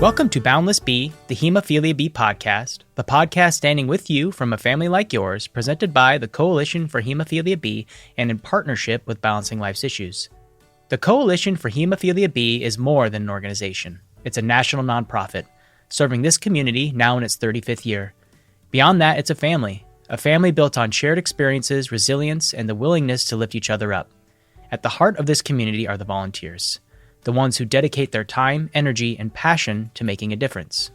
Welcome to Boundless B, the Hemophilia B podcast, the podcast standing with you from a family like yours, presented by the Coalition for Hemophilia B and in partnership with Balancing Life's Issues. The Coalition for Hemophilia B is more than an organization. It's a national nonprofit, serving this community now in its 35th year. Beyond that, it's a family built on shared experiences, resilience, and the willingness to lift each other up. At the heart of this community are the volunteers, the ones who dedicate their time, energy, and passion to making a difference.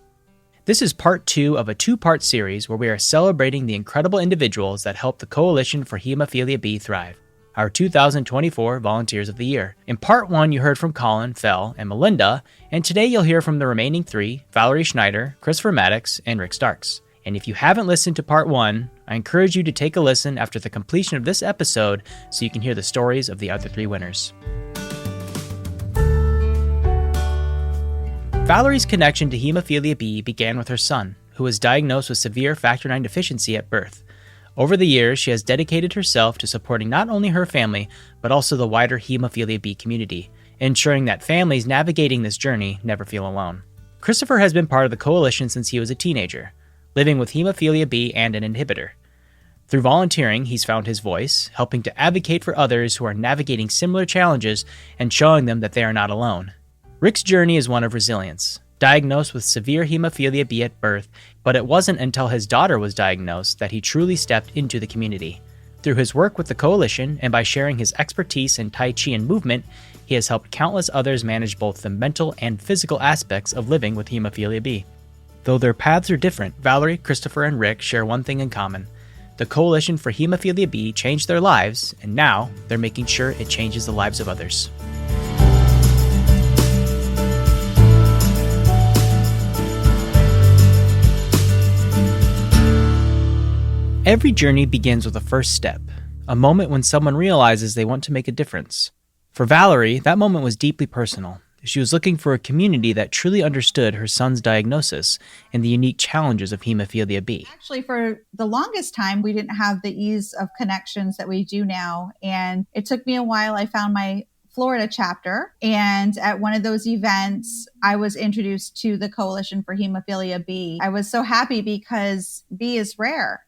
This is part 2 of a 2-part series where we are celebrating the incredible individuals that help the Coalition for Hemophilia B thrive, our 2024 Volunteers of the Year. In part 1, you heard from Colin, Fel, and Milinda, and today you'll hear from the remaining 3, Valerie Schneider, Christopher Maddix, and Rick Starks. And if you haven't listened to part 1, I encourage you to take a listen after the completion of this episode so you can hear the stories of the other 3 winners. Valerie's connection to hemophilia B began with her son, who was diagnosed with severe factor IX deficiency at birth. Over the years, she has dedicated herself to supporting not only her family, but also the wider hemophilia B community, ensuring that families navigating this journey never feel alone. Christopher has been part of the coalition since he was a teenager, living with hemophilia B and an inhibitor. Through volunteering, he's found his voice, helping to advocate for others who are navigating similar challenges and showing them that they are not alone. Rick's journey is one of resilience. Diagnosed with severe hemophilia B at birth, but it wasn't until his daughter was diagnosed that he truly stepped into the community. Through his work with the coalition and by sharing his expertise in Tai Chi and movement, he has helped countless others manage both the mental and physical aspects of living with hemophilia B. Though their paths are different, Valerie, Christopher, and Rick share one thing in common. The Coalition for Hemophilia B changed their lives, and now they're making sure it changes the lives of others. Every journey begins with a first step, a moment when someone realizes they want to make a difference. For Valerie, that moment was deeply personal. She was looking for a community that truly understood her son's diagnosis and the unique challenges of hemophilia B. Actually, for the longest time, we didn't have the ease of connections that we do now. And it took me a while. I found my Florida chapter. And at one of those events, I was introduced to the Coalition for Hemophilia B. I was so happy because B is rare.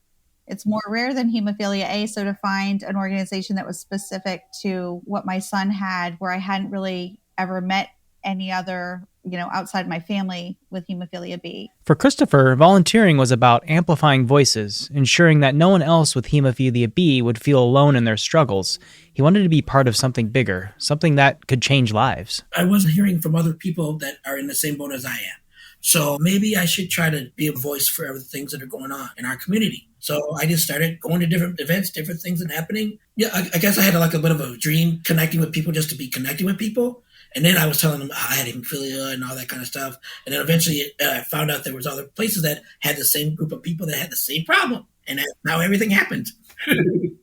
It's more rare than hemophilia A. So to find an organization that was specific to what my son had, where I hadn't really ever met any other, outside my family with hemophilia B. For Christopher, volunteering was about amplifying voices, ensuring that no one else with hemophilia B would feel alone in their struggles. He wanted to be part of something bigger, something that could change lives. I was hearing from other people that are in the same boat as I am. So maybe I should try to be a voice for other things that are going on in our community. So I just started going to different events, different things that are happening. Yeah, I guess I had a bit of a dream connecting with people just to be connecting with people. And then I was telling them I had hemophilia and all that kind of stuff. And then eventually I found out there was other places that had the same group of people that had the same problem. And that's how everything happened.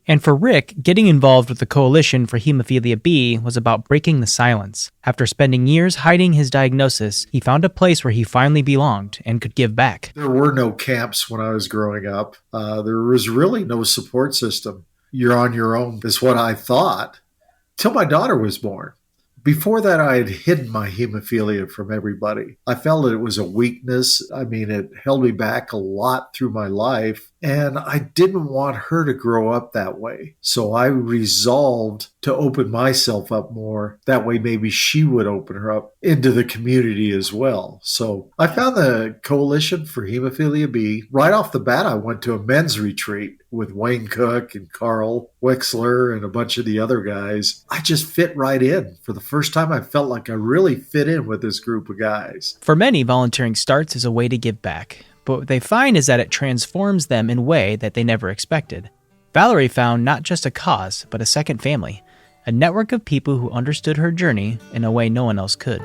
And for Rick, getting involved with the Coalition for Hemophilia B was about breaking the silence. After spending years hiding his diagnosis, he found a place where he finally belonged and could give back. There were no camps when I was growing up. There was really no support system. You're on your own, is what I thought, till my daughter was born. Before that, I had hidden my hemophilia from everybody. I felt that it was a weakness. It held me back a lot through my life, and I didn't want her to grow up that way. So I resolved to open myself up more. That way, maybe she would open her up into the community as well. So I found the Coalition for Hemophilia B. Right off the bat, I went to a men's retreat with Wayne Cook and Carl Wexler and a bunch of the other guys. I just fit right in. For the first time, I felt like I really fit in with this group of guys. For many, volunteering starts as a way to give back. But what they find is that it transforms them in a way that they never expected. Valerie found not just a cause, but a second family, a network of people who understood her journey in a way no one else could.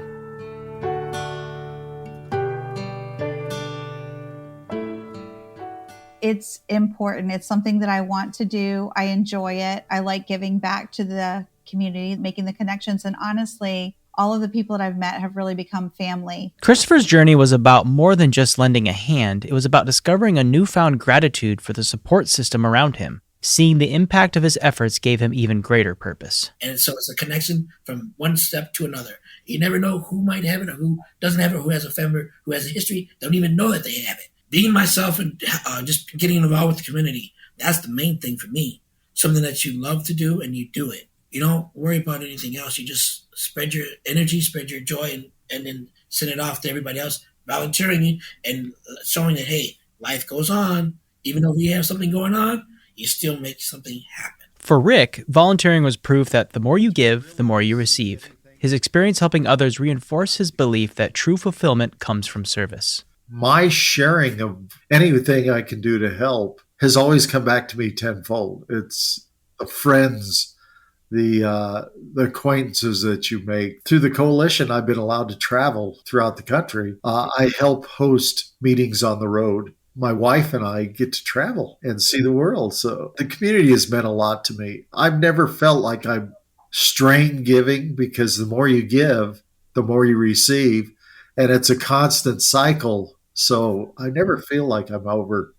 It's important. It's something that I want to do. I enjoy it. I like giving back to the community, making the connections. And honestly, all of the people that I've met have really become family. Christopher's journey was about more than just lending a hand. It was about discovering a newfound gratitude for the support system around him. Seeing the impact of his efforts gave him even greater purpose. And so it's a connection from one step to another. You never know who might have it or who doesn't have it, or who has a family, who has a history, don't even know that they have it. Being myself and just getting involved with the community, that's the main thing for me. Something that you love to do and you do it. You don't worry about anything else. You just spread your energy, spread your joy, and then send it off to everybody else, volunteering and showing that, hey, life goes on. Even though we have something going on, you still make something happen. For Rick, volunteering was proof that the more you give, the more you receive. His experience helping others reinforced his belief that true fulfillment comes from service. My sharing of anything I can do to help has always come back to me tenfold. It's the friends, the acquaintances that you make. Through the coalition, I've been allowed to travel throughout the country. I help host meetings on the road. My wife and I get to travel and see the world. So the community has meant a lot to me. I've never felt like I'm strained giving, because the more you give, the more you receive. And it's a constant cycle. So I never feel like I'm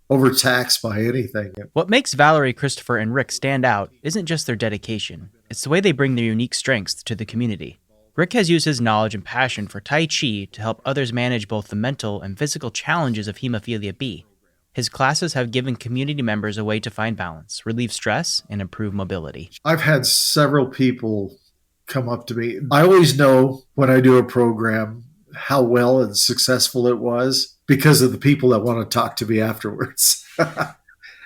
overtaxed by anything. What makes Valerie, Christopher, and Rick stand out isn't just their dedication. It's the way they bring their unique strengths to the community. Rick has used his knowledge and passion for Tai Chi to help others manage both the mental and physical challenges of Hemophilia B. His classes have given community members a way to find balance, relieve stress, and improve mobility. I've had several people come up to me. I always know when I do a program how well and successful it was because of the people that want to talk to me afterwards.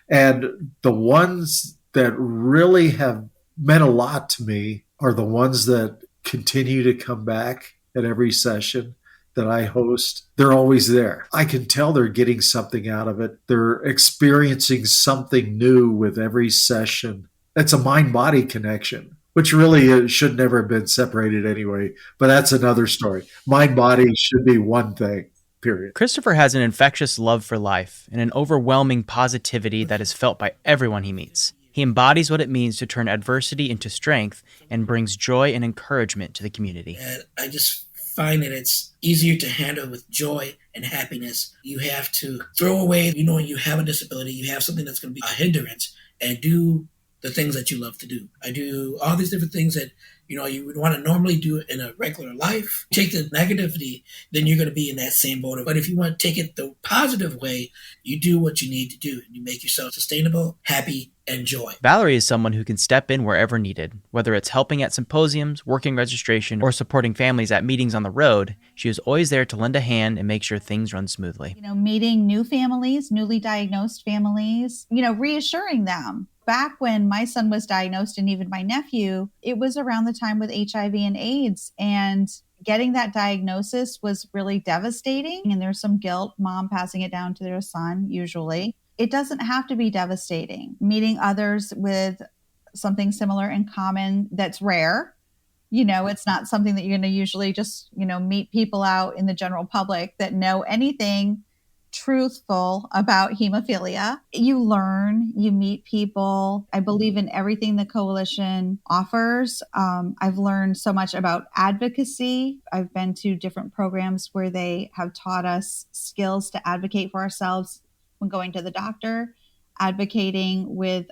And the ones that really have meant a lot to me are the ones that continue to come back at every session that I host. They're always there. I can tell they're getting something out of it. They're experiencing something new with every session. It's a mind-body connection, which really should never have been separated anyway. But that's another story. Mind-body should be one thing, period. Christopher has an infectious love for life and an overwhelming positivity that is felt by everyone he meets. He embodies what it means to turn adversity into strength and brings joy and encouragement to the community. And I just find that it's easier to handle with joy and happiness. You have to throw away, you have a disability, you have something that's going to be a hindrance, and do the things that you love to do. I do all these different things that, you would want to normally do in a regular life. Take the negativity, then you're going to be in that same boat. But if you want to take it the positive way, you do what you need to do. You make yourself sustainable, happy, and joy. Valerie is someone who can step in wherever needed. Whether it's helping at symposiums, working registration, or supporting families at meetings on the road, she is always there to lend a hand and make sure things run smoothly. Meeting new families, newly diagnosed families, reassuring them. Back when my son was diagnosed, and even my nephew, it was around the time with HIV and AIDS, and getting that diagnosis was really devastating. And there's some guilt, mom passing it down to their son, usually. It doesn't have to be devastating. Meeting others with something similar in common that's rare. It's not something that you're going to usually just, meet people out in the general public that know anything truthful about hemophilia. You learn, you meet people. I believe in everything the coalition offers. I've learned so much about advocacy. I've been to different programs where they have taught us skills to advocate for ourselves when going to the doctor, advocating with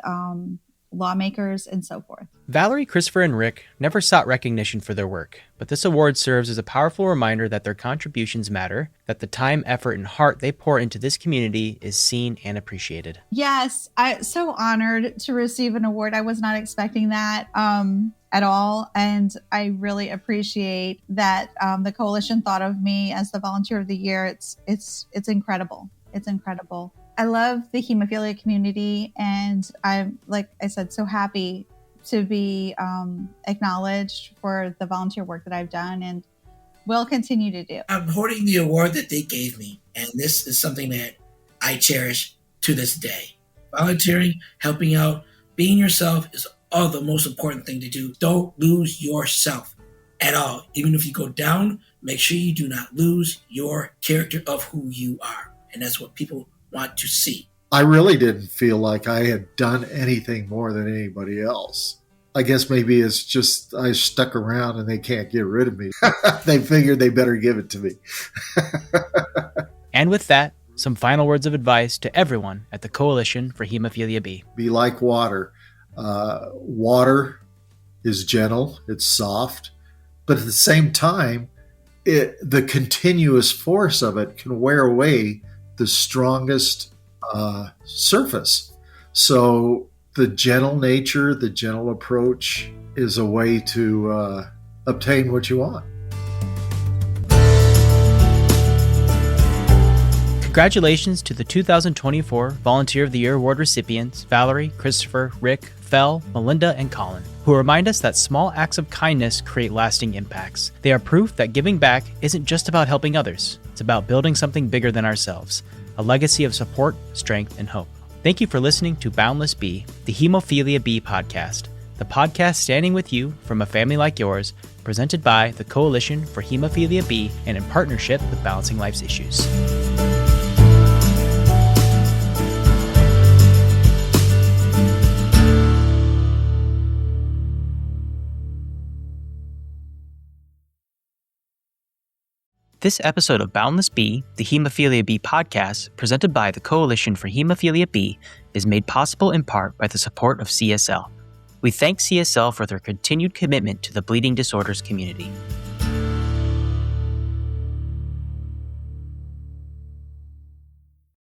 lawmakers, and so forth. Valerie, Christopher, and Rick never sought recognition for their work, but this award serves as a powerful reminder that their contributions matter, that the time, effort, and heart they pour into this community is seen and appreciated. Yes, I'm so honored to receive an award. I was not expecting that at all, and I really appreciate that the coalition thought of me as the Volunteer of the Year. It's incredible. It's incredible. I love the hemophilia community, and I'm, like I said, so happy to be acknowledged for the volunteer work that I've done and will continue to do. I'm holding the award that they gave me, and this is something that I cherish to this day. Volunteering, helping out, being yourself is all the most important thing to do. Don't lose yourself at all. Even if you go down, make sure you do not lose your character of who you are. And that's what people want to see. I really didn't feel like I had done anything more than anybody else. I guess maybe it's just I stuck around and they can't get rid of me. They figured they better give it to me. And with that, some final words of advice to everyone at the Coalition for Hemophilia B. Be like water. Water is gentle, it's soft, But at the same time, the continuous force of it can wear away the strongest surface. So the gentle nature, the gentle approach is a way to obtain what you want. Congratulations to the 2024 Volunteer of the Year Award recipients, Valerie, Christopher, Rick, Fel, Milinda, and Colin, who remind us that small acts of kindness create lasting impacts. They are proof that giving back isn't just about helping others, it's about building something bigger than ourselves, a legacy of support, strength, and hope. Thank you for listening to Boundless B, the Hemophilia B podcast, the podcast standing with you from a family like yours, presented by the Coalition for Hemophilia B and in partnership with Balancing Life's Issues. This episode of Boundless B, the Hemophilia B podcast, presented by the Coalition for Hemophilia B, is made possible in part by the support of CSL. We thank CSL for their continued commitment to the bleeding disorders community.